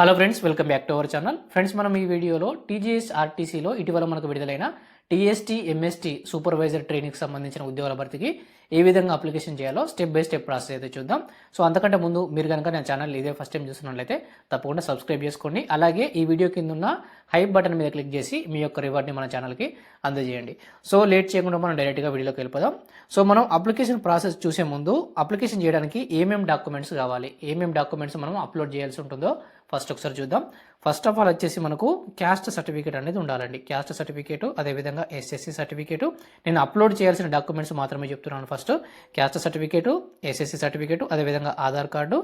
Hello friends, welcome back to our channel. Friends, మనం ఈ వీడియోలో టీజీఎస్ఆర్టీసీలో ఇటీవల మనకు విడుదలైన టీఎస్టీ ఎంఎస్టీ సూపర్వైజర్ ట్రైనింగ్కి సంబంధించిన ఉద్యోగాల భర్తీకి ఏ విధంగా అప్లికేషన్ చేయాలో స్టెప్ బై స్టెప్ ప్రాసెస్ అయితే చూద్దాం. సో అంతకంటే ముందు మీరు కనుక నా ఛానల్ ఇదే ఫస్ట్ టైం చూస్తున్నట్లయితే తప్పకుండా సబ్స్క్రైబ్ చేసుకోండి. అలాగే ఈ వీడియో కింద ఉన్న హైప్ బటన్ మీద క్లిక్ చేసి మీ యొక్క రివార్డ్ని మన ఛానల్కి అందజేయండి. సో లేట్ చేయకుండా మనం డైరెక్ట్గా వీడియోకి వెళ్ళిపోదాం. సో మనం అప్లికేషన్ ప్రాసెస్ చూసే ముందు అప్లికేషన్ చేయడానికి ఏమేమి డాక్యుమెంట్స్ కావాలి, ఏమేమి డాక్యుమెంట్స్ మనం అప్లోడ్ చేయాల్సి ఉంటుందో ఫస్ట్ ఒకసారి చూద్దాం. ఫస్ట్ ఆఫ్ ఆల్ వచ్చేసి మనకు క్యాస్ట్ సర్టిఫికేట్ అనేది ఉండాలండి. క్యాస్ట్ సర్టిఫికేట్, అదేవిధంగా ఎస్ఎస్సి సర్టిఫికేట్. నేను అప్లోడ్ చేయాల్సిన డాక్యుమెంట్స్ మాత్రమే చెప్తున్నాను. First caste certificate, SSC certificate, అదేవిధంగా Aadhaar card,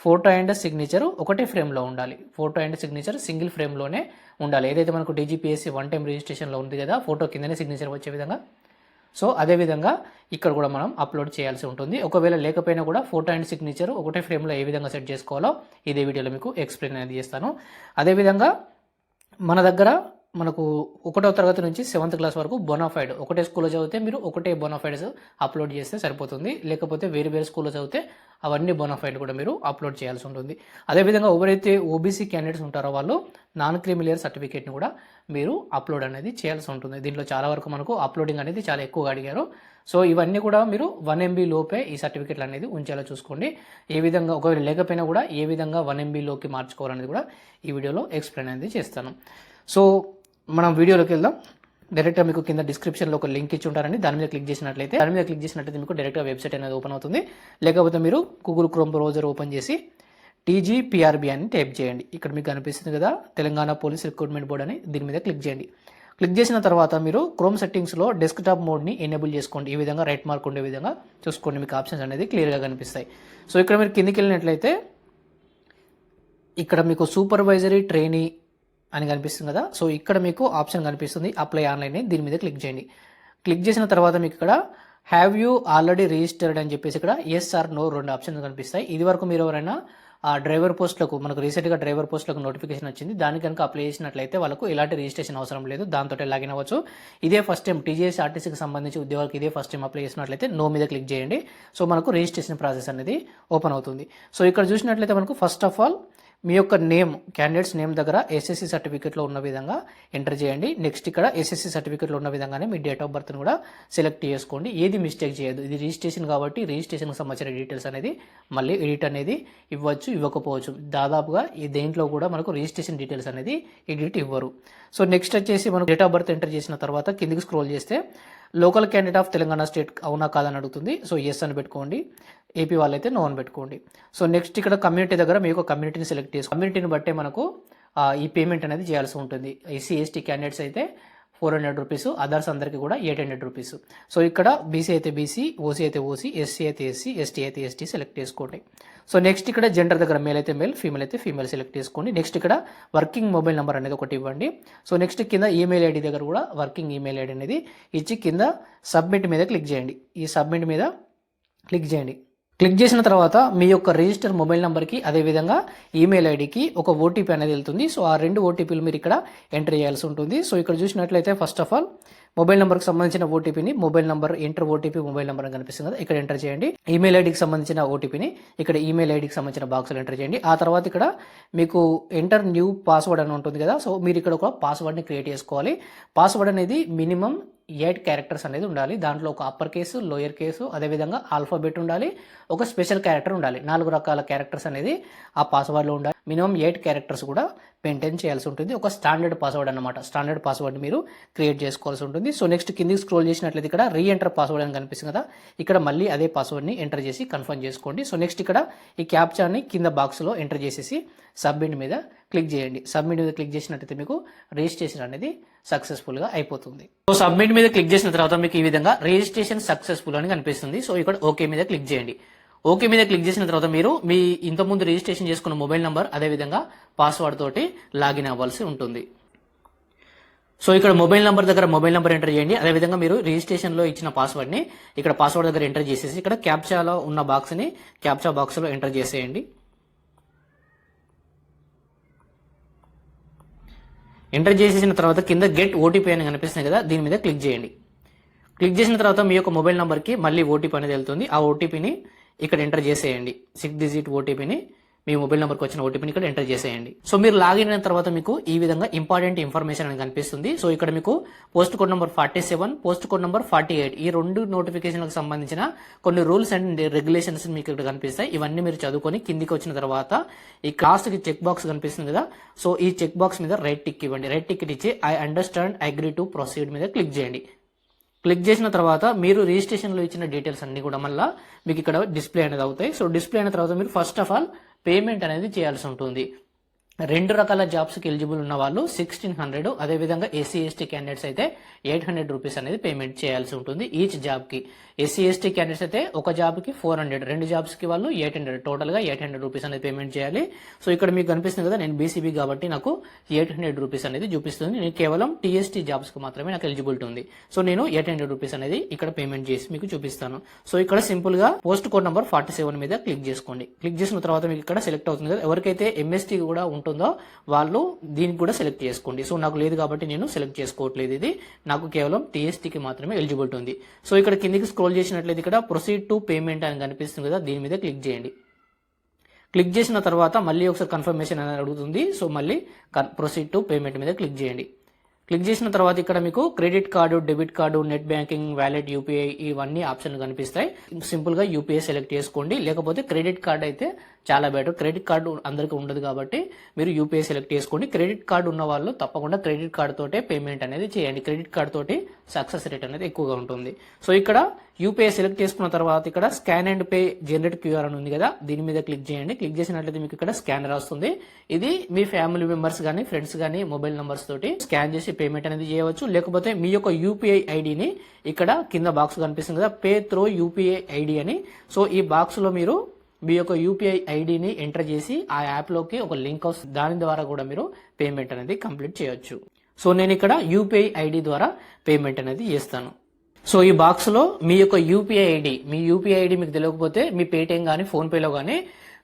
photo and signature ఒకటే ఫ్రేమ్లో ఉండాలి. ఫోటో అండ్ సిగ్నేచర్ సింగిల్ ఫ్రేమ్లోనే ఉండాలి. ఏదైతే మనకు డీజీపీఎస్సీ వన్ టైం రిజిస్ట్రేషన్లో ఉంది కదా, ఫోటో కిందనే సిగ్నేచర్ వచ్చే విధంగా. సో అదేవిధంగా ఇక్కడ కూడా మనం అప్లోడ్ చేయాల్సి ఉంటుంది. ఒకవేళ లేకపోయినా కూడా ఫోటో అండ్ సిగ్నేచర్ ఒకటే ఫ్రేమ్లో ఏ విధంగా సెట్ చేసుకోవాలో ఇదే వీడియోలో మీకు ఎక్స్ప్లెయిన్ అనేది చేస్తాను. అదేవిధంగా మన దగ్గర మనకు 1వ తరగతి నుంచి 7th క్లాస్ వరకు బోనాఫైడ్ ఒకటే స్కూల్లో చదివితే మీరు ఒకటే బోనాఫైడ్స్ అప్లోడ్ చేస్తే సరిపోతుంది. లేకపోతే వేరే వేరే స్కూల్లో చదివితే అవన్నీ బోనాఫైడ్ కూడా మీరు అప్లోడ్ చేయాల్సి ఉంటుంది. అదేవిధంగా ఎవరైతే ఓబీసీ క్యాండిడేట్స్ ఉంటారో వాళ్ళు నాన్ క్రిమిలియర్ సర్టిఫికేట్ని కూడా మీరు అప్లోడ్ అనేది చేయాల్సి ఉంటుంది. దీంట్లో చాలా వరకు మనకు అప్లోడింగ్ అనేది చాలా ఎక్కువగా అడిగారు. సో ఇవన్నీ కూడా మీరు 1 MB లోపే ఈ సర్టిఫికేట్లు అనేది ఉంచేలా చూసుకోండి. ఏ విధంగా ఒకవేళ లేకపోయినా కూడా ఏ విధంగా 1 MB లోకి మార్చుకోవాలనేది కూడా ఈ వీడియోలో ఎక్స్ప్లెయిన్ అనేది చేస్తాను. సో మనం వీడియోలోకి వెళ్దాం. డైరెక్ట్గా మీకు కింద డిస్క్రిప్షన్లో ఒక లింక్ ఇచ్చి ఉంటారండి. దాని మీద క్లిక్ చేసినట్లయితే మీకు డైరెక్ట్గా వెబ్సైట్ అనేది ఓపెన్ అవుతుంది. లేకపోతే మీరు గూగుల్ క్రోమ్ బ్రౌజర్ ఓపెన్ చేసి TGPRB అని టైప్ చేయండి. ఇక్కడ మీకు కనిపిస్తుంది కదా, తెలంగాణ పోలీస్ రిక్రూట్మెంట్ బోర్డ్ అని. దీని మీద క్లిక్ చేయండి. క్లిక్ చేసిన తర్వాత మీరు క్రోమ్ సెట్టింగ్స్లో డెస్క్టాప్ మోడ్ని ఎనేబుల్ చేసుకోండి. ఈ విధంగా రైట్ మార్క్ ఉండే విధంగా చూసుకోండి. మీకు ఆప్షన్స్ అనేది క్లియర్గా కనిపిస్తాయి. సో ఇక్కడ మీరు కిందికి వెళ్ళినట్లయితే ఇక్కడ మీకు సూపర్వైజరీ ట్రైనీ అని కనిపిస్తుంది కదా. సో ఇక్కడ మీకు ఆప్షన్ కనిపిస్తుంది అప్లై ఆన్లైన్. దీని మీద క్లిక్ చేయండి. క్లిక్ చేసిన తర్వాత మీకు ఇక్కడ హ్యావ్ యూ ఆల్రెడీ రిజిస్టర్డ్ అని చెప్పేసి ఇక్కడ ఎస్ ఆర్ నో 2 ఆప్షన్స్ కనిపిస్తాయి. ఇది వరకు మీరు ఎవరైనా ఆ డ్రైవర్ పోస్టులకు, మనకు రీసెంట్గా డ్రైవర్ పోస్టులకు నోటిఫికేషన్ వచ్చింది, దానికి కనుక అప్లై చేసినట్లయితే వాళ్ళకు ఎలాంటి రిజిస్ట్రేషన్ అవసరం లేదు, దాంతో లాగిన్ అవ్వచ్చు. ఇదే ఫస్ట్ టైం టీజీఎస్ఆర్టీసీకి సంబంధించి ఉద్యోగాలకు ఇదే ఫస్ట్ టైం అప్లై చేసినట్లయితే నో మీద క్లిక్ చేయండి. సో మనకు రిజిస్ట్రేషన్ ప్రాసెస్ అనేది ఓపెన్ అవుతుంది. సో ఇక్కడ చూసినట్లయితే మనకు ఫస్ట్ ఆఫ్ ఆల్ మీ యొక్క నేమ్, క్యాండిడేట్స్ నేమ్ దగ్గర ఎస్ఎస్సి సర్టిఫికేట్లో ఉన్న విధంగా ఎంటర్ చేయండి. నెక్స్ట్ ఇక్కడ ఎస్ఎస్సి సర్టిఫికేట్లో ఉన్న విధంగానే మీ డేట్ ఆఫ్ బర్త్ని కూడా సెలెక్ట్ చేసుకోండి. ఏది మిస్టేక్ చేయదు. ఇది రిజిస్ట్రేషన్ కాబట్టి రిజిస్ట్రేషన్కి సంబంధించిన డీటెయిల్స్ అనేది మళ్ళీ ఎడిట్ అనేది ఇవ్వచ్చు, ఇవ్వకపోవచ్చు. దాదాపుగా ఈ దేంట్లో కూడా మనకు రిజిస్ట్రేషన్ డీటెయిల్స్ అనేది ఎడిట్ ఇవ్వరు. సో నెక్స్ట్ వచ్చేసి మనకు డేట్ ఆఫ్ బర్త్ ఎంటర్ చేసిన తర్వాత కిందికి స్క్రోల్ చేస్తే local candidate of Telangana state అవునా కాదని అడుగుతుంది. సో ఎస్ అని పెట్టుకోండి. ఏపీ వాళ్ళైతే నో అని పెట్టుకోండి. సో నెక్స్ట్ ఇక్కడ కమ్యూనిటీ దగ్గర మీ యొక్క కమ్యూనిటీని సెలెక్ట్ చేసుకోండి. కమ్యూనిటీని బట్టే మనకు ఈ పేమెంట్ అనేది చేయాల్సి ఉంటుంది. ఎస్సీ ఎస్టీ క్యాండిడేట్స్ అయితే 400 రూపీస్, అదర్స్ అందరికీ కూడా 800 రూపీస్. సో ఇక్కడ బీసీ అయితే బీసీ, ఓసీ అయితే ఓసీ, ఎస్సీ అయితే ఎస్సీ, ఎస్టీ అయితే ఎస్టీ సెలెక్ట్ చేసుకోండి. సో నెక్స్ట్ ఇక్కడ జెండర్ దగ్గర మేల్ అయితే మేల్, ఫీమేల్ అయితే ఫీమేల్ సెలెక్ట్ చేసుకోండి. నెక్స్ట్ ఇక్కడ వర్కింగ్ మొబైల్ నెంబర్ అనేది ఒకటి ఇవ్వండి. సో నెక్స్ట్ కింద ఈమెయిల్ ఐడి దగ్గర కూడా వర్కింగ్ ఈమెయిల్ ఐడి అనేది ఇచ్చి కింద సబ్మిట్ మీద క్లిక్ చేయండి. ఈ సబ్మిట్ మీద క్లిక్ చేయండి. క్లిక్ చేసిన తర్వాత మీ యొక్క రిజిస్టర్ మొబైల్ నెంబర్కి, అదేవిధంగా ఈమెయిల్ ఐడికి ఒక ఓటీపీ అనేది వెళ్తుంది. సో ఆ 2 ఓటీపీలు మీరు ఇక్కడ ఎంటర్ చేయాల్సి ఉంటుంది. సో ఇక్కడ చూసినట్లయితే ఫస్ట్ ఆఫ్ ఆల్ మొబైల్ నెంబర్కి సంబంధించిన ఓటీపీని, mobile number enter OTP mobile number అని కనిపిస్తుంది కదా, ఇక్కడ ఎంటర్ చేయండి. ఈమెయిల్ ఐడికి సంబంధించిన ఓటీపీని ఇక్కడ ఈమెయిల్ ఐడికి సంబంధించిన బాక్స్లో ఎంటర్ చేయండి. ఆ తర్వాత ఇక్కడ మీకు ఎంటర్ న్యూ పాస్వర్డ్ అని ఉంటుంది కదా. సో మీరు ఇక్కడ ఒక పాస్వర్డ్ని క్రియేట్ చేసుకోవాలి. పాస్వర్డ్ అనేది మినిమం 8 క్యారెక్టర్స్ అనేది ఉండాలి. దాంట్లో ఒక అప్పర్ కేసు, లోయర్ కేసు, అదేవిధంగా ఆల్ఫాబెట్ ఉండాలి, ఒక స్పెషల్ క్యారెక్టర్ ఉండాలి. 4 రకాల క్యారెక్టర్స్ అనేది ఆ పాస్వర్డ్లో ఉండాలి. మినిమం 8 క్యారెక్టర్స్ కూడా మెయింటైన్ చేయాల్సి ఉంటుంది. ఒక స్టాండర్డ్ పాస్వర్డ్ అనమాట. స్టాండర్డ్ పాస్వర్డ్ మీరు క్రియేట్ చేసుకోవాల్సి ఉంటుంది. సో నెక్స్ట్ కిందికి స్క్రోల్ చేసినట్లయితే ఇక్కడ రీఎంటర్ పాస్వర్డ్ అని కనిపిస్తుంది కదా, ఇక్కడ మళ్ళీ అదే పాస్వర్డ్ని ఎంటర్ చేసి కన్ఫర్మ్ చేసుకోండి. సో నెక్స్ట్ ఇక్కడ ఈ క్యాప్చాని కింద బాక్స్లో ఎంటర్ చేసేసి సబ్మిట్ మీద క్లిక్ చేయండి. సబ్మిట్ మీద క్లిక్ చేసినట్లయితే మీకు రిజిస్ట్రేషన్ అనేది సక్సెస్ఫుల్గా అయిపోతుంది. సో సబ్మిట్ మీద క్లిక్ చేసిన తర్వాత మీకు ఈ విధంగా రిజిస్ట్రేషన్ సక్సెస్ఫుల్ అని కనిపిస్తుంది. సో ఇక్కడ ఓకే మీద క్లిక్ చేయండి. ఓకే మీద క్లిక్ చేసిన తర్వాత మీరు మీ ఇంతకుముందు రిజిస్ట్రేషన్ చేసుకున్న మొబైల్ నంబర్, అదేవిధంగా పాస్వర్డ్ తోటి లాగిన్ అవ్వాల్సి ఉంటుంది. సో ఇక్కడ మొబైల్ నంబర్ దగ్గర మొబైల్ నంబర్ ఎంటర్ చేయండి. అదేవిధంగా మీరు రిజిస్ట్రేషన్లో ఇచ్చిన పాస్వర్డ్ని ఇక్కడ పాస్వర్డ్ దగ్గర ఎంటర్ చేసేసి ఇక్కడ క్యాప్చాలో ఉన్న బాక్స్ని క్యాప్చా బాక్స్లో ఎంటర్ చేసేయండి. ఎంటర్ చేసేసిన తర్వాత కింద గెట్ ఓటీపీ అని కనిపిస్తుంది కదా, దీని మీద క్లిక్ చేయండి. క్లిక్ చేసిన తర్వాత మీ యొక్క మొబైల్ నెంబర్కి మళ్ళీ ఓటీపీ అనేది వెళ్తుంది. ఆ ఓటీపీని ఇక్కడ ఎంటర్ చేసేయండి. 6 డిజిట్ ఓటీపీని మీ మొబైల్ నెంబర్కి వచ్చిన ఓటీపీని ఇక్కడ ఎంటర్ చేసేయండి. సో మీరు లాగిన్ అయిన తర్వాత మీకు ఈ విధంగా ఇంపార్టెంట్ ఇన్ఫర్మేషన్ అని కనిపిస్తుంది. సో ఇక్కడ మీకు post code number 47, post code number 48 ఈ 2 నోటిఫికేషన్లకు సంబంధించిన కొన్ని రూల్స్ అండ్ రెగ్యులేషన్స్ మీకు ఇక్కడ కనిపిస్తాయి. ఇవన్నీ మీరు చదువుకొని కిందికి వచ్చిన తర్వాత ఈ లాస్ట్ కి చెక్ బాక్స్ కనిపిస్తుంది కదా, సో ఈ చెక్ బాక్స్ మీద రైట్ టిక్ ఇవ్వండి. రైట్ టిక్ ఇచ్చి I understand agree to proceed మీద క్లిక్ చేయండి. క్లిక్ చేసిన తర్వాత మీరు రిజిస్ట్రేషన్ లో ఇచ్చిన డీటెయిల్స్ అన్ని కూడా మళ్ళీ మీకు ఇక్కడ డిస్ప్లే అనేది అవుతాయి. సో డిస్ప్లే అయిన తర్వాత మీరు ఫస్ట్ ఆఫ్ ఆల్ పేమెంట్ అనేది చేయాల్సి ఉంటుంది. 2 రకాల జాబ్స్ కి ఎలిజిబుల్ ఉన్న వాళ్ళు 1600, అదేవిధంగా ఎస్సీ ఎస్టీ క్యాండిడేట్స్ అయితే 800 రూపీస్ అనేది పేమెంట్ చేయాల్సి ఉంటుంది ఈచ్ జాబ్ కి. ఎస్సీ ఎస్టీ క్యాండిడేట్స్ అయితే ఒక జాబ్ కి 400, 2 జాబ్స్ కి వాళ్ళు 800, టోటల్ గా 800 రూపీస్ అనేది పేమెంట్ చేయాలి. సో ఇక్కడ మీకు కనిపిస్తుంది కదా, నేను బీసీబీ కాబట్టి నాకు 800 రూపీస్ అనేది చూపిస్తుంది. నేను కేవలం టీఎస్టీ జాబ్స్ కు మాత్రమే నాకు ఎలిజిబిలిటీ ఉంది. సో నేను 800 రూపీస్ అనేది ఇక్కడ పేమెంట్ చేసి మీకు చూపిస్తాను. సో ఇక్కడ సింపుల్ గా పోస్ట్ కోడ్ నంబర్ 47 మీద క్లిక్ చేసుకోండి. క్లిక్ చేసిన తర్వాత మీకు ఇక్కడ సెలెక్ట్ అవుతుంది కదా, ఎవరికైతే ఎంఎస్టీ కూడా ఉంటుందో వాళ్ళు దీనికి కూడా సెలెక్ట్ చేసుకోండి. సో నాకు లేదు కాబట్టి నేను సెలెక్ట్ చేసుకోవట్లేదు. ఇది నాకు కేవలం టీఎస్టీకి మాత్రమే ఎలిజిబిలిటీ ఉంది. సో ఇక్కడ కిందికి స్క్రోల్ చేసినట్లయితే ఇక్కడ ప్రొసీడ్ టు పేమెంట్ అని కనిపిస్తుంది కదా, దీని మీద క్లిక్ చేయండి. క్లిక్ చేసిన తర్వాత మళ్ళీ ఒకసారి కన్ఫర్మేషన్ అనేది అడుగుతుంది. సో మళ్ళీ ప్రొసీడ్ టు పేమెంట్ మీద క్లిక్ చేయండి. క్లిక్ చేసిన తర్వాత ఇక్కడ మీకు credit card, debit card, net banking, wallet, UPI ఇవన్నీ ఆప్షన్లు కనిపిస్తాయి. సింపుల్ గా యూపీఐ సెలెక్ట్ చేసుకోండి, లేకపోతే క్రెడిట్ కార్డు అయితే చాలా బెటర్. క్రెడిట్ కార్డు అందరికీ ఉండదు కాబట్టి మీరు యూపీఐ సెలెక్ట్ చేసుకోండి. క్రెడిట్ కార్డు ఉన్న వాళ్ళు తప్పకుండా క్రెడిట్ కార్డు తోటే పేమెంట్ అనేది చేయండి. క్రెడిట్ కార్డు తోటి సక్సెస్ రేట్ అనేది ఎక్కువగా ఉంటుంది. సో ఇక్కడ యూపీఐ సెలెక్ట్ చేసుకున్న తర్వాత ఇక్కడ scan and pay generate QR అని ఉంది కదా, దీని మీద క్లిక్ చేయండి. క్లిక్ చేసినట్లయితే మీకు ఇక్కడ స్కానర్ వస్తుంది. ఇది మీ ఫ్యామిలీ మెంబర్స్ గానీ ఫ్రెండ్స్ గానీ మొబైల్ నంబర్స్ తోటి స్కాన్ చేసి పేమెంట్ అనేది చేయవచ్చు. లేకపోతే మీ యొక్క యూపీఐ ఐడిని ఇక్కడ కింద బాక్స్ కనిపిస్తుంది కదా, పే త్రూ యూపీఐ ఐడి అని. సో ఈ బాక్స్ లో మీరు మీ యొక్క యూపీఐ ఐడిని ఎంటర్ చేసి ఆ యాప్ లోకి ఒక లింక్ వస్తుంది, దాని ద్వారా కూడా మీరు పేమెంట్ అనేది కంప్లీట్ చేయొచ్చు. సో నేను ఇక్కడ యూపీఐ ఐడి ద్వారా పేమెంట్ అనేది చేస్తాను. సో ఈ బాక్స్ లో మీ యొక్క యూపీఐ ఐడి మీకు తెలియకపోతే మీ పేటిఎం గానీ ఫోన్ పేలో గానీ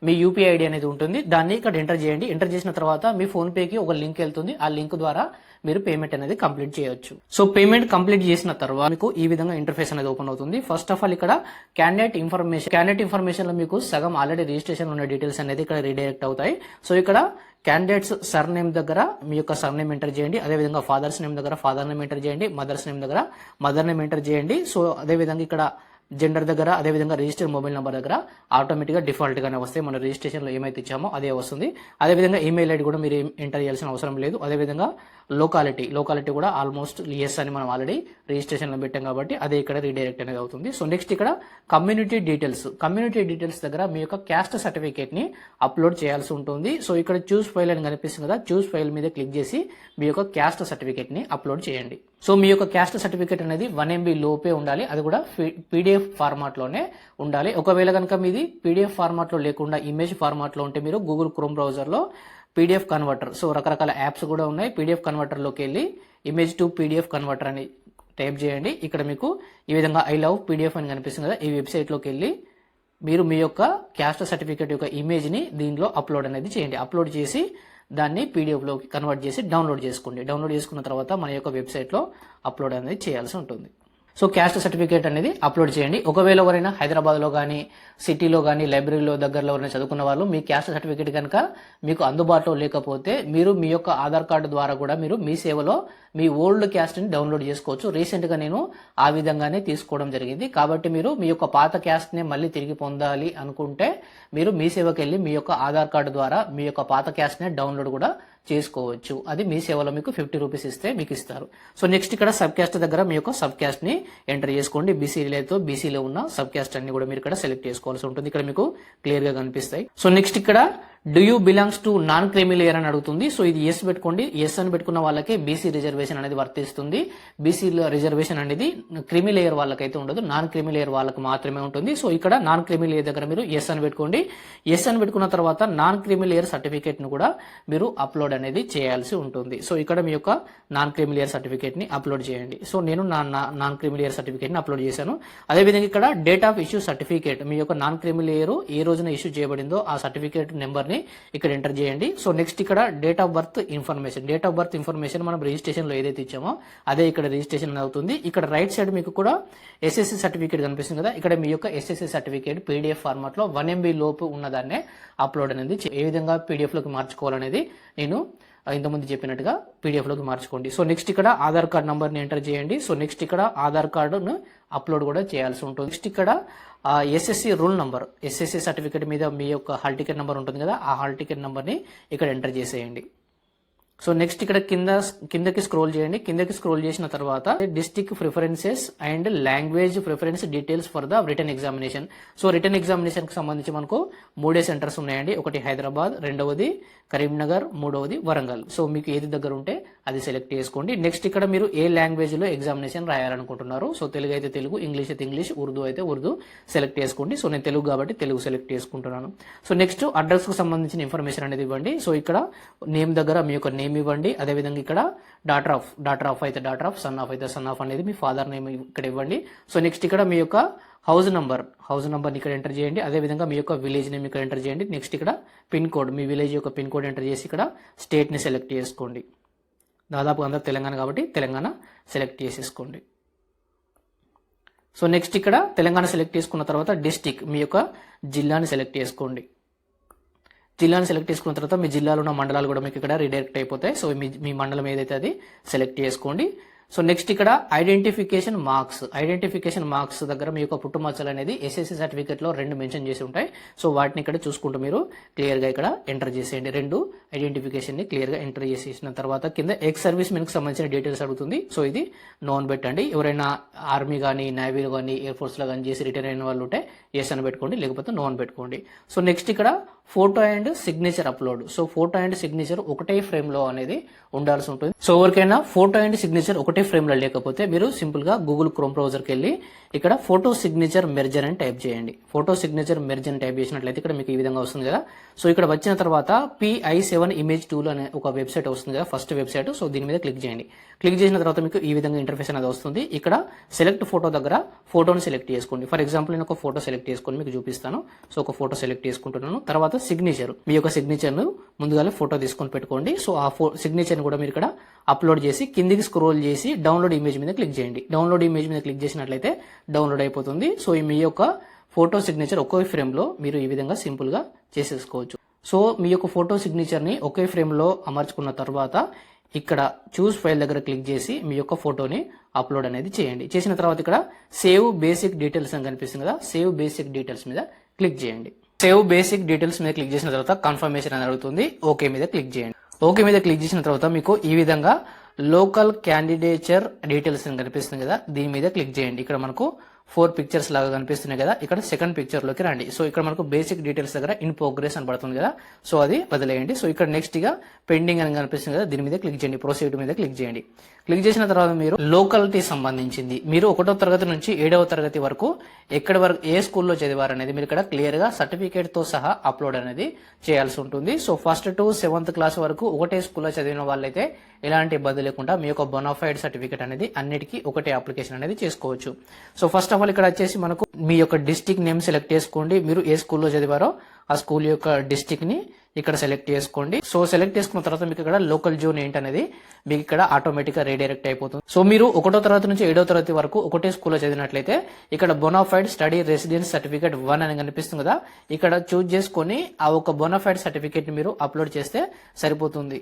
మీ యూపీఐ ఐడి అనేది ఉంటుంది, దాన్ని ఇక్కడ ఎంటర్ చేయండి. ఎంటర్ చేసిన తర్వాత మీ ఫోన్ పేకి ఒక లింక్ వెళ్తుంది, ఆ లింక్ ద్వారా మీరు పేమెంట్ అనేది కంప్లీట్ చేయొచ్చు. సో పేమెంట్ కంప్లీట్ చేసిన తర్వాత మీకు ఈ విధంగా ఇంటర్ఫేస్ అనేది ఓపెన్ అవుతుంది. ఫస్ట్ ఆఫ్ ఆల్ ఇక్కడ క్యాండిడేట్ ఇన్ఫర్మేషన్ లో మీకు సగం ఆల్రెడీ రిజిస్ట్రేషన్ ఉన్న డీటెయిల్స్ అనేది ఇక్కడ రీడైరెక్ట్ అవుతాయి. సో ఇక్కడ క్యాండిడేట్స్ సర్నేమ్ దగ్గర మీ యొక్క సర్నేమ్ ఎంటర్ చేయండి. అదేవిధంగా ఫాదర్స్ నేమ్ దగ్గర ఫాదర్ నేమ్ ఎంటర్ చేయండి. మదర్స్ నేమ్ దగ్గర మదర్ నేమ్ ఎంటర్ చేయండి. సో అదేవిధంగా ఇక్కడ జెండర్ దగ్గర, అదేవిధంగా రిజిస్టర్డ్ మొబైల్ నెంబర్ దగ్గర ఆటోమేటిక్ గా డిఫాల్ట్ గానే వస్తాయి. మన రిజిస్ట్రేషన్ లో ఏమైతే ఇచ్చామో అదే వస్తుంది. అదేవిధంగా ఈమెయిల్ ఐడి కూడా మీరు ఎంటర్ చేయాల్సిన అవసరం లేదు. అదేవిధంగా లోకాలిటీ కూడా ఆల్మోస్ట్ ఎస్ అని మనం ఆల్రెడీ రిజిస్ట్రేషన్ లో పెట్టాం కాబట్టి అదే ఇక్కడ రీడైరెక్ట్ అనేది అవుతుంది. సో నెక్స్ట్ ఇక్కడ కమ్యూనిటీ డీటెయిల్స్ దగ్గర మీ యొక్క క్యాస్ట్ సర్టిఫికేట్ ని అప్లోడ్ చేయాల్సి ఉంటుంది. సో ఇక్కడ చూస్ ఫైల్ అని కనిపిస్తుంది కదా, చూస్ ఫైల్ మీద క్లిక్ చేసి మీ యొక్క క్యాస్ట్ సర్టిఫికేట్ ని అప్లోడ్ చేయండి. సో మీ యొక్క క్యాస్ట్ సర్టిఫికేట్ అనేది 1 MB లోపే ఉండాలి, అది కూడా పీడిఎఫ్ ఫార్మాట్ లోనే ఉండాలి. ఒకవేళ కనుక మీది పీడిఎఫ్ ఫార్మాట్ లో లేకుండా ఇమేజ్ ఫార్మాట్ లో ఉంటే మీరు గూగుల్ క్రోమ్ బ్రౌజర్ లో పీడిఎఫ్ కన్వర్టర్, సో రకరకాల యాప్స్ కూడా ఉన్నాయి, పీడిఎఫ్ కన్వర్టర్ లోకి వెళ్ళి ఇమేజ్ టు పీడిఎఫ్ కన్వర్టర్ అని టైప్ చేయండి. ఇక్కడ మీకు ఈ విధంగా ఐ లవ్ పీడిఎఫ్ అని కనిపిస్తుంది కదా, ఈ వెబ్సైట్ లోకి వెళ్ళి మీరు మీ యొక్క క్యాస్ట్ సర్టిఫికేట్ యొక్క ఇమేజ్ ని దీనిలో అప్లోడ్ అనేది చేయండి. అప్లోడ్ చేసి దాన్ని పీడిఎఫ్ లోకి కన్వర్ట్ చేసి డౌన్లోడ్ చేసుకోండి. డౌన్లోడ్ చేసుకున్న తర్వాత మన యొక్క వెబ్సైట్ లో అప్లోడ్ అనేది చేయాల్సి ఉంటుంది. సో క్యాస్ట్ సర్టిఫికేట్ అనేది అప్లోడ్ చేయండి. ఒకవేళ ఎవరైనా హైదరాబాద్ లో కానీ సిటీలో కానీ లైబ్రరీలో దగ్గరలో ఎవరైనా చదువుకున్న వాళ్ళు మీ క్యాస్ట్ సర్టిఫికేట్ కనుక మీకు అందుబాటులో లేకపోతే మీరు మీ యొక్క ఆధార్ కార్డు ద్వారా కూడా మీరు మీ సేవలో మీ ఓల్డ్ క్యాస్ట్ ని డౌన్లోడ్ చేసుకోవచ్చు. రీసెంట్ గా నేను ఆ విధంగానే తీసుకోవడం జరిగింది. కాబట్టి మీరు మీ యొక్క పాత క్యాస్ట్ ని మళ్ళీ తిరిగి పొందాలి అనుకుంటే మీరు మీ సేవకి వెళ్ళి మీ యొక్క ఆధార్ కార్డు ద్వారా మీ యొక్క పాత క్యాస్ట్ ని డౌన్లోడ్ కూడా చేసుకోవచ్చు. అది మీ సేవలో మీకు 50 రూపీస్ ఇస్తే మీకు ఇస్తారు. సో నెక్స్ట్ ఇక్కడ సబ్ క్యాస్ట్ దగ్గర మీ యొక్క సబ్ క్యాస్ట్ ని ఎంటర్ చేసుకోండి. బీసీలో ఉన్న సబ్ క్యాస్ట్ అన్ని కూడా మీరు ఇక్కడ సెలెక్ట్ చేసుకోవాల్సి ఉంటుంది. ఇక్కడ మీకు క్లియర్ గా కనిపిస్తాయి. సో నెక్స్ట్ ఇక్కడ do you belongs to non క్రిమి లేయర్ అని అడుగుతుంది. సో ఇది ఎస్ పెట్టుకోండి. ఎస్ అని పెట్టుకున్న వాళ్ళకి బీసీ రిజర్వేషన్ అనేది వర్తిస్తుంది. బీసీ రిజర్వేషన్ అనేది క్రిమి లేయర్ వాళ్ళకైతే ఉండదు, నాన్ క్రిమి లేయర్ వాళ్ళకి మాత్రమే ఉంటుంది. సో ఇక్కడ నాన్ క్రిమి లేయర్ దగ్గర మీరు ఎస్ అని పెట్టుకోండి. ఎస్ అని పెట్టుకున్న తర్వాత నాన్ క్రిమి లేయర్ సర్టిఫికేట్ ను కూడా మీరు అప్లోడ్ అనేది చేయాల్సి ఉంటుంది. సో ఇక్కడ మీ యొక్క నాన్ క్రిమి లేయర్ సర్టిఫికేట్ ని అప్లోడ్ చేయండి. సో నేను నాన్ క్రిమి లేయర్ సర్టిఫికేట్ ని అప్లోడ్ చేశాను. అదేవిధంగా ఇక్కడ డేట్ ఆఫ్ ఇష్యూ సర్టిఫికేట్, మీ యొక్క నాన్ క్రిమి లేయర్ ఏ రోజున ఇష్యూ చేయబడిందో ఆ సర్టిఫికేట్ నెంబర్ నెంబర్ని ఇక్కడ ఎంటర్ చేయండి. సో నెక్స్ట్ ఇక్కడ డేట్ ఆఫ్ బర్త్ ఇన్ఫర్మేషన్ మనం రిజిస్ట్రేషన్లో ఏదైతే ఇచ్చామో అదే ఇక్కడ రిజిస్ట్రేషన్ అవుతుంది. ఇక్కడ రైట్ సైడ్ మీకు కూడా ఎస్ఎస్సి సర్టిఫికేట్ కనిపిస్తుంది కదా, ఇక్కడ మీ యొక్క ఎస్ఎస్సి సర్టిఫికేట్ పీడిఎఫ్ ఫార్మాట్ లో 1 MB లోపు ఉన్నదాన్నే అప్లోడ్ అనేది ఏ విధంగా పీడిఎఫ్ లోకి మార్చుకోవాలనేది నేను ఇంతకుముందు చెప్పినట్టుగా పీడిఎఫ్ లోకి మార్చుకోండి. సో నెక్స్ట్ ఇక్కడ ఆధార్ కార్డ్ నంబర్ని ఎంటర్ చేయండి. సో నెక్స్ట్ ఇక్కడ ఆధార్ కార్డును అప్లోడ్ కూడా చేయాల్సి ఉంటుంది. నెక్స్ట్ ఇక్కడ SSC rule number, SSC certificate మీద మీ యొక్క హాల్ టికెట్ నెంబర్ ఉంటుంది కదా, ఆ హాల్ టికెట్ నెంబర్ని ఇక్కడ ఎంటర్ చేసేయండి. సో నెక్స్ట్ ఇక్కడ కిందకి స్క్రోల్ చేయండి. కిందకి స్క్రోల్ చేసిన తర్వాత district preferences and language preference details for the written examination. So written examination కి సంబంధించి మనకు 3 సెంటర్స్ ఉన్నాయండి. ఒకటి హైదరాబాద్, రెండవది కరీంనగర్, మూడవది వరంగల్. సో మీకు ఏది దగ్గర ఉంటే అది సెలెక్ట్ చేసుకోండి. నెక్స్ట్ ఇక్కడ మీరు ఏ లాంగ్వేజ్ లో ఎగ్జామినేషన్ రాయాలనుకుంటున్నారు. సో తెలుగు అయితే తెలుగు, ఇంగ్లీష్ అయితే ఇంగ్లీష్, ఉర్దూ అయితే ఉర్దూ సెలెక్ట్ చేసుకోండి. సో నేను తెలుగు కాబట్టి తెలుగు సెలెక్ట్ చేసుకుంటున్నాను. సో నెక్స్ట్ అడ్రస్ కు సంబంధించిన ఇన్ఫర్మేషన్ అనేది ఇవ్వండి. సో ఇక్కడ నేమ్ దగ్గర మీ యొక్క నేమ్ ఇవ్వండి. అదేవిధంగా ఇక్కడ డాటర్ ఆఫ్ అయితే డాటర్ ఆఫ్, సన్ ఆఫ్ అయితే సన్ ఆఫ్ అనేది మీ ఫాదర్ నేమ్ ఇక్కడ ఇవ్వండి. సో నెక్స్ట్ ఇక్కడ మీ యొక్క హౌస్ నంబర్ ఇక్కడ ఎంటర్ చేయండి. అదేవిధంగా మీ యొక్క విలేజ్ నేమ్ ఇక్కడ ఎంటర్ చేయండి. నెక్స్ట్ ఇక్కడ పిన్ కోడ్, మీ విలేజ్ యొక్క పిన్ కోడ్ ఎంటర్ చేసి ఇక్కడ స్టేట్ ని సెలెక్ట్ చేసుకోండి. దాదాపు అందరూ తెలంగాణ కాబట్టి తెలంగాణ సెలెక్ట్ చేసేసుకోండి. సో నెక్స్ట్ ఇక్కడ తెలంగాణ సెలెక్ట్ చేసుకున్న తర్వాత డిస్టిక్, మీ యొక్క జిల్లాని సెలెక్ట్ చేసుకోండి. జిల్లాను సెలెక్ట్ చేసుకున్న తర్వాత మీ జిల్లాలో ఉన్న మండలాలు కూడా మీకు ఇక్కడ రీడైరెక్ట్ అయిపోతాయి. సో మీ మండలం ఏదైతే అది సెలెక్ట్ చేసుకోండి. సో నెక్స్ట్ ఇక్కడ ఐడెంటిఫికేషన్ మార్క్స్ దగ్గర మీ యొక్క పుట్టుమచ్చలు అనేది ఎస్ఎస్సి సర్టిఫికేట్ లో 2 మెన్షన్ చేసి ఉంటాయి. సో వాటిని ఇక్కడ చూసుకుంటూ మీరు క్లియర్ గా ఇక్కడ ఎంటర్ చేసేయండి. 2 ఐడెంటిఫికేషన్ ని క్లియర్ గా ఎంటర్ చేసేసిన తర్వాత కింద ఎక్స్ సర్వీస్ మెన్ కి సంబంధించిన డీటెయిల్స్ అడుగుతుంది. సో ఇది నోన్ పెట్టండి. ఎవరైనా ఆర్మీ కానీ, నేవీలో కానీ, ఎయిర్ ఫోర్స్ లో కానీ చేసి రిటైర్ అయిన వాళ్ళు ఉంటే ఎస్ అని పెట్టుకోండి, లేకపోతే నోన్ పెట్టుకోండి. సో నెక్స్ట్ ఇక్కడ photo and signature upload. So photo and signature ఒకటే ఫ్రేమ్ లో అనేది ఉండాల్సి ఉంటుంది. సో ఎవరికైనా ఫోటో అండ్ సిగ్నేచర్ ఒకటే ఫ్రేమ్ లో లేకపోతే మీరు సింపుల్ గా గూగుల్ క్రోమ్ బ్రౌజర్ కి వెళ్ళి ఇక్కడ ఫోటో సిగ్నేచర్ మెర్జర్ అని టైప్ చేయండి. ఫోటో సిగ్నేచర్ మెర్జర్ అని టైప్ చేసినట్లయితే ఇక్కడ మీకు ఈ విధంగా వస్తుంది కదా. సో ఇక్కడ వచ్చిన తర్వాత PI7 ఇమేజ్ టూల్ అనే ఒక వెబ్సైట్ వస్తుంది కదా, ఫస్ట్ వెబ్సైట్. సో దీని మీద క్లిక్ చేయండి. క్లిక్ చేసిన తర్వాత మీకు ఈ విధంగా ఇంటర్ఫేస్ అనేది వస్తుంది. ఇక్కడ సెలెక్ట్ ఫోటో దగ్గర ఫోటోని సెలెక్ట్ చేసుకోండి. ఫర్ ఎగ్జాంపుల్ నేను ఒక ఫోటో సెలెక్ట్ చేసుకొని మీకు చూపిస్తాను. సో ఒక ఫోటో సెలెక్ట్ చేసుకుంటున్నాను. తర్వాత సిగ్నేచర్, మీ యొక్క సిగ్నేచర్ ను ముందుగానే ఫోటో తీసుకొని పెట్టుకోండి. సో ఆ సిగ్నేచర్ ని కూడా మీరు ఇక్కడ అప్లోడ్ చేసి కిందికి స్క్రోల్ చేసి డౌన్లోడ్ ఇమేజ్ మీద క్లిక్ చేయండి. డౌన్లోడ్ ఇమేజ్ మీద క్లిక్ చేసినట్లయితే డౌన్లోడ్ అయిపోతుంది. సో మీ యొక్క ఫోటో సిగ్నేచర్ ఒకే ఫ్రేమ్ లో మీరు ఈ విధంగా సింపుల్ గా చేసేసుకోవచ్చు. సో మీ యొక్క ఫోటో సిగ్నేచర్ ని ఒకే ఫ్రేమ్ లో అమర్చుకున్న తర్వాత ఇక్కడ చూస్ ఫైల్ దగ్గర క్లిక్ చేసి మీ యొక్క ఫోటోని అప్లోడ్ అనేది చేయండి. చేసిన తర్వాత ఇక్కడ సేవ్ బేసిక్ డీటెయిల్స్ అని కనిపిస్తుంది కదా, సేవ్ బేసిక్ డీటెయిల్స్ మీద క్లిక్ చేయండి. సేవ్ బేసిక్ డీటెయిల్స్ మీద క్లిక్ చేసిన తర్వాత కన్ఫర్మేషన్ అని అడుగుతుంది. ఓకే మీద క్లిక్ చేయండి. ఓకే మీద క్లిక్ చేసిన తర్వాత మీకు ఈ విధంగా లోకల్ క్యాండిడేచర్ డీటెయిల్స్ అని కనిపిస్తుంది కదా, దీని మీద క్లిక్ చేయండి. ఇక్కడ మనకు 4 పిక్చర్స్ లాగా కనిపిస్తున్నాయి కదా, ఇక్కడ సెకండ్ పిక్చర్ లోకి రండి. సో ఇక్కడ మనకు బేసిక్ డీటెయిల్స్ దగ్గర ఇన్ ప్రోగ్రెస్ అని పడుతుంది కదా, సో అది వదిలేయండి. సో ఇక్కడ నెక్స్ట్ గా పెండింగ్ అని కనిపిస్తుంది కదా, దీని మీద క్లిక్ చేయండి. ప్రొసీడ్ మీద క్లిక్ చేయండి. క్లిక్ చేసిన తర్వాత మీరు లోకల్టీ సంబంధించింది మీరు 1వ తరగతి నుంచి 7వ తరగతి వరకు ఎక్కడి వరకు ఏ స్కూల్లో చదివారు అనేది మీరు ఇక్కడ క్లియర్ గా సర్టిఫికేట్ తో సహా అప్లోడ్ అనేది చేయాల్సి ఉంటుంది. So first to 7th class వరకు ఒకటే స్కూల్లో చదివిన వాళ్ళైతే ఎలాంటి ఇబ్బంది లేకుండా మీ యొక్క బొనాఫైడ్ సర్టిఫికేట్ అనేది అన్నిటికీ ఒకటే అప్లికేషన్ అనేది చేసుకోవచ్చు. సో ఫస్ట్ ఆఫ్ ఆల్ ఇక్కడ వచ్చేసి మనకు మీ యొక్క డిస్ట్రిక్ట్ నేమ్ సెలెక్ట్ చేసుకోండి. మీరు ఏ స్కూల్లో చదివారో ఆ స్కూల్ యొక్క డిస్ట్రిక్ట్ ని ఇక్కడ సెలెక్ట్ చేసుకోండి. సో సెలెక్ట్ చేసుకున్న తర్వాత మీకు ఇక్కడ లోకల్ జోన్ ఏంటనేది మీకు ఇక్కడ ఆటోమేటిక్ గా రీడైరెక్ట్ అయిపోతుంది. సో మీరు 1వ తరగతి నుంచి 7వ తరగతి వరకు ఒకటే స్కూల్లో చదివినట్లయితే ఇక్కడ బొనాఫైడ్ స్టడీ రెసిడెన్స్ సర్టిఫికేట్ 1 అని కనిపిస్తుంది కదా, ఇక్కడ చూజ్ చేసుకుని ఆ ఒక బొనాఫైడ్ సర్టిఫికేట్ ని మీరు అప్లోడ్ చేస్తే సరిపోతుంది.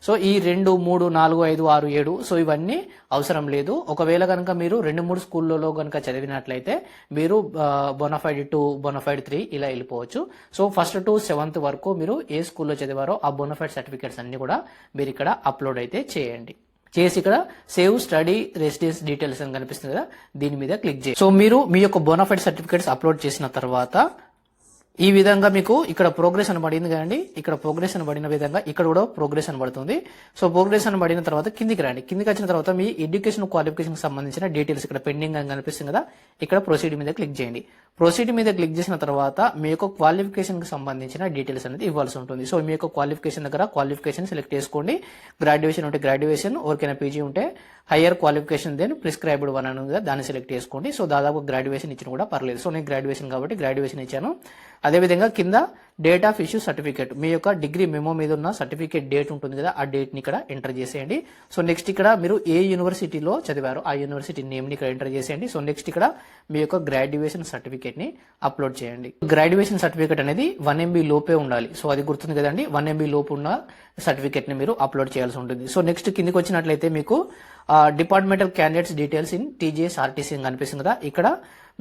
సో ఈ 2, 3, 4, 5, 6, 7 సో ఇవన్నీ అవసరం లేదు. ఒకవేళ కనుక మీరు 2-3 స్కూళ్ళలో కనుక చదివినట్లయితే మీరు బొనాఫైడ్ 2, బొనాఫైడ్ 3 ఇలా వెళ్ళిపోవచ్చు. సో ఫస్ట్ టు 7th వరకు మీరు ఏ స్కూల్లో చదివారో ఆ బొనాఫైడ్ సర్టిఫికేట్స్ అన్ని కూడా మీరు ఇక్కడ అప్లోడ్ అయితే చేయండి. చేసి ఇక్కడ సేవ్ స్టడీ రెసిడెన్స్ డీటెయిల్స్ అని కనిపిస్తుంది కదా, దీని మీద క్లిక్ చేయండి. సో మీరు మీ యొక్క బొనాఫైడ్ సర్టిఫికేట్స్ అప్లోడ్ చేసిన తర్వాత ఈ విధంగా మీకు ఇక్కడ ప్రోగ్రెస్ అని పడింది కదండి, ఇక్కడ ప్రోగ్రెస్ అని పడిన విధంగా ఇక్కడ కూడా ప్రోగ్రెస్ అని పడుతుంది. సో ప్రోగ్రెస్ అని పడిన తర్వాత కిందికి రండి. కిందికి వచ్చిన తర్వాత మీ ఎడ్యుకేషన్ క్వాలిఫికేషన్ సంబంధించిన డీటెయిల్స్ ఇక్కడ పెండింగ్ అని కనిపిస్తుంది కదా, ఇక్కడ ప్రొసీడ్ మీద క్లిక్ చేయండి. ప్రొసీడ్ మీద క్లిక్ చేసిన తర్వాత మీ యొక్క క్వాలిఫికేషన్ కి సంబంధించిన డీటెయిల్స్ అనేది ఇవ్వాల్సి ఉంటుంది. సో మీ యొక్క క్వాలిఫికేషన్ దగ్గర క్వాలిఫికేషన్ సెలెక్ట్ చేసుకోండి. గ్రాడ్యుయేషన్ ఉంటే గ్రాడ్యుయేషన్, ఎవరికైనా పీజీ ఉంటే హయ్యర్ క్వాలిఫికేషన్ దెన్ ప్రిస్క్రైబ్డ్ 1 అని ఉంది కదా, దాన్ని సెలెక్ట్ చేసుకోండి. సో దాదాపు గ్రాడ్యుయేషన్ ఇచ్చిన కూడా పర్లేదు. సో నేను గ్రాడ్యుయేషన్ కాబట్టి గ్రాడ్యుయేషన్ ఇచ్చాను. అదేవిధంగా కింద డేట్ ఆఫ్ ఇష్యూ సర్టిఫికేట్, మీ యొక్క డిగ్రీ మెమో మీద ఉన్న సర్టిఫికేట్ డేట్ ఉంటుంది కదా, ఆ డేట్ ని ఇక్కడ ఎంటర్ చేసేయండి. సో నెక్స్ట్ ఇక్కడ మీరు ఏ యూనివర్సిటీలో చదివారో ఆ యూనివర్సిటీ నేమ్ ని ఇక్కడ ఎంటర్ చేసేయండి. సో నెక్స్ట్ ఇక్కడ మీ యొక్క గ్రాడ్యుయేషన్ సర్టిఫికేట్ ని అప్లోడ్ చేయండి. గ్రాడ్యుయేషన్ సర్టిఫికేట్ అనేది 1 MB లోపే ఉండాలి. సో అది గుర్తుంది కదండి, 1 MB లోపు ఉన్న సర్టిఫికేట్ ని మీరు అప్లోడ్ చేయాల్సి ఉంటుంది. సో నెక్స్ట్ కిందికి వచ్చినట్లయితే మీకు departmental candidates details in TJSRTC అని కనిపిస్తుంది కదా, ఇక్కడ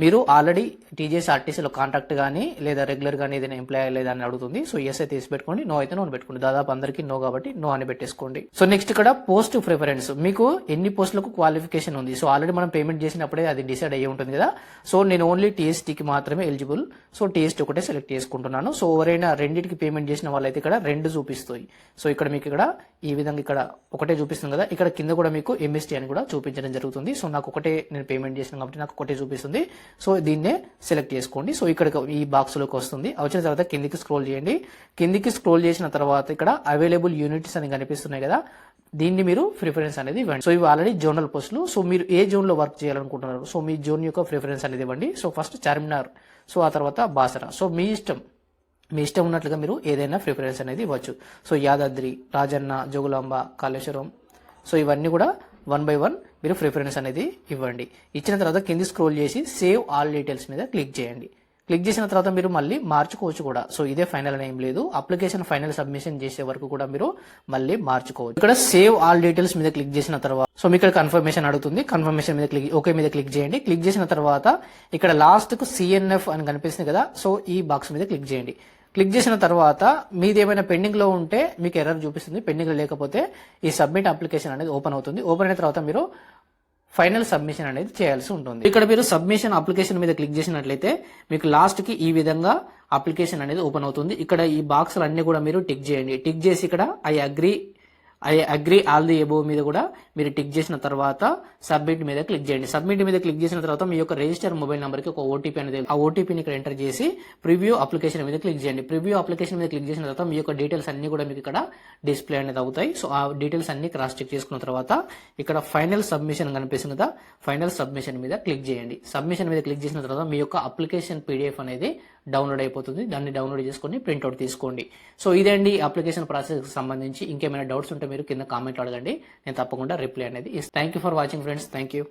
మీరు ఆల్రెడీ TJSRTCలో కాంట్రాక్ట్ కానీ లేదా రెగ్యులర్ కానీ ఏదైనా ఎంప్లాయ్ లేదా అని అడుగుతుంది. సో ఎస్ అయితే తీసి పెట్టుకోండి, నో అయితే నో పెట్టుకోండి. దాదాపు అందరికీ నో కాబట్టి నో అని పెట్టేసుకోండి. సో నెక్స్ట్ ఇక్కడ పోస్ట్ ప్రిఫరెన్స్, మీకు ఎన్ని పోస్టులకు క్వాలిఫికేషన్ ఉంది. సో ఆల్రెడీ మనం పేమెంట్ చేసినప్పుడే అది డిసైడ్ అయ్యి ఉంటుంది కదా. సో నేను ఓన్లీ TSTకి మాత్రమే ఎలిజిబుల్. సో TST ఒకటే సెలెక్ట్ చేసుకుంటున్నాను. సో ఎవరైనా రెండింటికి పేమెంట్ చేసిన వాళ్ళైతే ఇక్కడ 2 చూపిస్తాయి. సో ఇక్కడ మీకు ఇక్కడ ఈ విధంగా ఇక్కడ ఒకటే చూపిస్తుంది కదా, ఇక్కడ కింద కూడా మీకు MST అని కూడా చూపించడం జరుగుతుంది. సో నాకు ఒకటే నేను పేమెంట్ చేసిన కాబట్టి నాకు ఒకటే చూపిస్తుంది. సో దీన్నే సెలెక్ట్ చేసుకోండి. సో ఇక్కడ ఈ బాక్స్ లోకి వస్తుంది. వచ్చిన తర్వాత కిందికి స్క్రోల్ చేయండి. కిందికి స్క్రోల్ చేసిన తర్వాత ఇక్కడ అవైలబుల్ యూనిట్స్ అని కనిపిస్తున్నాయి కదా, దీన్ని మీరు ప్రిఫరెన్స్ అనేది ఇవ్వండి. సో ఇవి ఆల్రెడీ జోనల్ పోస్టులు. సో మీరు ఏ జోన్ లో వర్క్ చేయాలనుకుంటున్నారు, సో మీ జోన్ యొక్క ప్రిఫరెన్స్ అనేది ఇవ్వండి. సో ఫస్ట్ చార్మినార్, సో ఆ తర్వాత బాసరా. సో మీ ఇష్టం ఉన్నట్లుగా మీరు ఏదైనా ప్రిఫరెన్స్ అనేది ఇవ్వచ్చు. సో యాదాద్రి, రాజన్న, జోగులాంబ, కాళేశ్వరం, సో ఇవన్నీ కూడా 1 by 1 మీరు ప్రిఫరెన్స్ అనేది ఇవ్వండి. ఇచ్చిన తర్వాత కింది స్క్రోల్ చేసి సేవ్ ఆల్ డీటెయిల్స్ మీద క్లిక్ చేయండి. క్లిక్ చేసిన తర్వాత మీరు మళ్ళీ మార్చుకోవచ్చు కూడా. సో ఇదే ఫైనల్ అని ఏం లేదు, అప్లికేషన్ ఫైనల్ సబ్మిషన్ చేసే వరకు కూడా మీరు మళ్ళీ మార్చుకోవచ్చు. ఇక్కడ సేవ్ ఆల్ డీటెయిల్స్ మీద క్లిక్ చేసిన తర్వాత సో మీకు ఇక్కడ కన్ఫర్మేషన్ అడుగుతుంది. కన్ఫర్మేషన్ మీద ఓకే మీద క్లిక్ చేయండి. క్లిక్ చేసిన తర్వాత ఇక్కడ లాస్ట్ కు CNF అని కనిపిస్తుంది కదా, సో ఈ బాక్స్ మీద క్లిక్ చేయండి. క్లిక్ చేసిన తర్వాత మీది ఏమైనా పెండింగ్ లో ఉంటే మీకు ఎర్రర్ చూపిస్తుంది. పెండింగ్ లో లేకపోతే ఈ సబ్మిట్ అప్లికేషన్ అనేది ఓపెన్ అవుతుంది. ఓపెన్ అయిన తర్వాత మీరు ఫైనల్ సబ్మిషన్ అనేది చేయాల్సి ఉంటుంది. ఇక్కడ మీరు సబ్మిషన్ అప్లికేషన్ మీద క్లిక్ చేసినట్లయితే మీకు లాస్ట్ కి ఈ విధంగా అప్లికేషన్ అనేది ఓపెన్ అవుతుంది. ఇక్కడ ఈ బాక్సులు అన్ని కూడా మీరు టిక్ చేయండి. టిక్ చేసి ఇక్కడ I agree all the above మీద కూడా మీరు టిక్ చేసిన తర్వాత సబ్మిట్ మీద క్లిక్ చేయండి. సబ్మిట్ మీద క్లిక్ చేసిన తర్వాత మీ యొక్క రిజిస్టర్ మొబైల్ నెంబర్ కి ఒక OTP అనేది, ఆ OTPని ఇక్కడ ఎంటర్ చేసి ప్రివ్యూ అప్లికేషన్ మీద క్లిక్ చేయండి. ప్రివ్యూ అప్లికేషన్ మీద క్లిక్ చేసిన తర్వాత మీ యొక్క డీటెయిల్స్ అన్ని కూడా మీకు ఇక్కడ డిస్ప్లే అనేది అవుతాయి. సో ఆ డీటెయిల్స్ అన్ని క్రాస్ చెక్ చేసుకున్న తర్వాత ఇక్కడ ఫైనల్ సబ్మిషన్ కనిపిస్తుంది కదా, ఫైనల్ సబ్మిషన్ మీద క్లిక్ చేయండి. సబ్మిషన్ మీద క్లిక్ చేసిన తర్వాత మీ యొక్క అప్లికేషన్ PDF అనేది డౌన్లోడ్ అయిపోతుంది. దాన్ని డౌన్లోడ్ చేసుకొని ప్రింట్అవుట్ తీసుకోండి. సో ఇదండి అప్లికేషన్ ప్రాసెస్ కి సంబంధించి. ఇంకేమైనా డౌట్స్ ఉంటే మీరు కింద కామెంట్ అడగండి, నేను తప్పకుండా రిప్లై అనేది ఇస్తాను. Thank you for watching friends. Thank you.